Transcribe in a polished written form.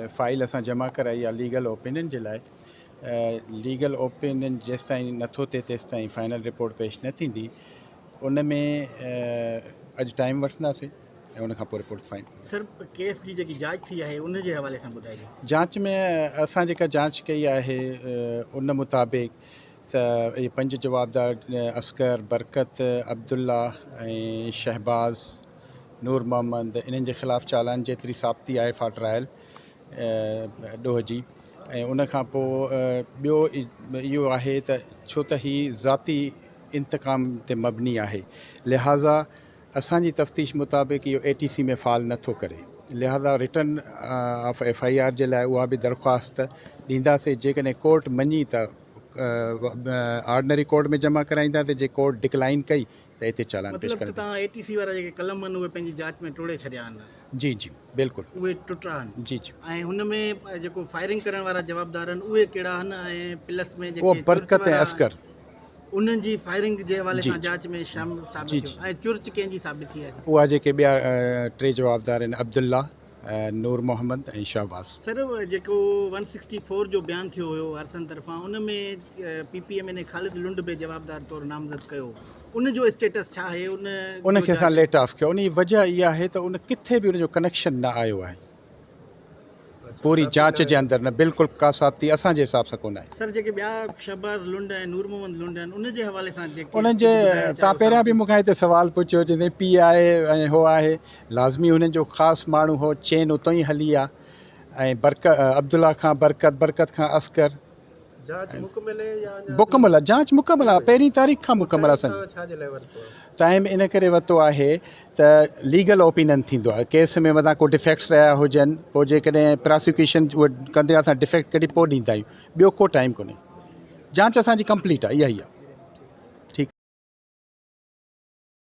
File असां जमा कराई आहे लीगल ओपिनियन जे लाइ। लीगल ओपिनियन जेसि ताईं नथो थिए तेसि ताईं फाइनल रिपोर्ट पेश न थींदी। उन में अॼु टाइम वठंदासीं ऐं उनखां पोइ रिपोर्ट फाइन। सर केस जी जेकी जांच थी आहे उन जे हवाले सां ॿुधाइजो। जांच में असां जेका जांच कई आहे उन मुताबिक़ त इहे 5 जवाबदार असगर, बरकत, अब्दुल्ला ऐं शहबाज़, नूर मोहम्मद, इन्हनि जे ख़िलाफ़ु चालान जेतिरी साबिती आहे फॉर ट्रायल ॾोह जी। ऐं उनखां पोइ ॿियो इहो आहे त छो त हीअ ज़ाती इंतकाम ते मबनी आहे, लिहाज़ा असांजी तफ़्तीश मुताबिक़ इहो ATC में फ़ाल नथो करे। लिहाज़ा रिटर्न ऑफ FIR जे लाइ उहा बि दरख़्वास्त ॾींदासीं। जेकॾहिं कोर्ट मञी त ऑर्डनरी कोर्ट में जमा कराईंदासीं, जे कोर्ट डिक्लाइन कई त हिते चालान पेश मतलब तव्हां ATC वारा जेके कलम आहिनि उहे पंहिंजी जांच में टोड़े छॾिया आहिनि। जी जी बिल्कुलु उहे टुटा आहिनि। जी जी। ऐं हुन में जेको फायरिंग करण वारा जवाबदार आहिनि उहे कहिड़ा आहिनि ऐं प्लस में उहो बरकत ऐं असकर, उन्हनि जी फायरिंग जे हवाले सां जांच में साबित थियो। ऐं चुर्च कंहिंजी साबित थी आहे? उहा जेके ॿिया 3 जवाबदार आहिनि, अब्दुल्ला, नूर मोहम्मद ऐं शहबाज़। सर जेको 164 जो बयानु थियो हुयो वारसनि तरफ़ां, उन में PPM ने ख़ालिद लुंड बि जवाबदार तौरु नामज़द कयो, उन जो स्टेटस छा आहे? उनखे असां लेट ऑफ कयो। उन जी वजह इहा आहे त उन किथे बि उनजो कनेक्शन न आयो आहे पूरी जांच जे अंदरि, न बिल्कुलु का साबिती असांजे हिसाब सां कोन आहे। सर जेके ॿिया शहबाज़ लुंड ऐं नूर मोहम्मद लुंड आहिनि उन जे हवाले सां उन्हनि जे तव्हां पहिरियां बि मूंखां हिते सुवाल पुछियो जंहिं पीउ आहे ऐं हो आहे, लाज़मी हुननि जो ख़ासि माण्हू हो, चेन उतां ई हली आहे। ऐं अब्दुल्ला खां बरकत खां असकर मुकमल आहे, जांच मुकमल आहे, 1 तारीख़ खां मुकमल आहे। असांजो टाइम इन करे वरितो आहे त लीगल ओपिनियन थींदो आहे केस में, मथां को डिफेक्ट्स रहिया हुजनि, पोइ जेकॾहिं प्रोसिक्यूशन उहे कंदे असां डिफेक्ट कढी पोइ ॾींदा आहियूं। ॿियो को टाइम कोन्हे, जांच असांजी कंप्लीट आहे, इहा ई आहे।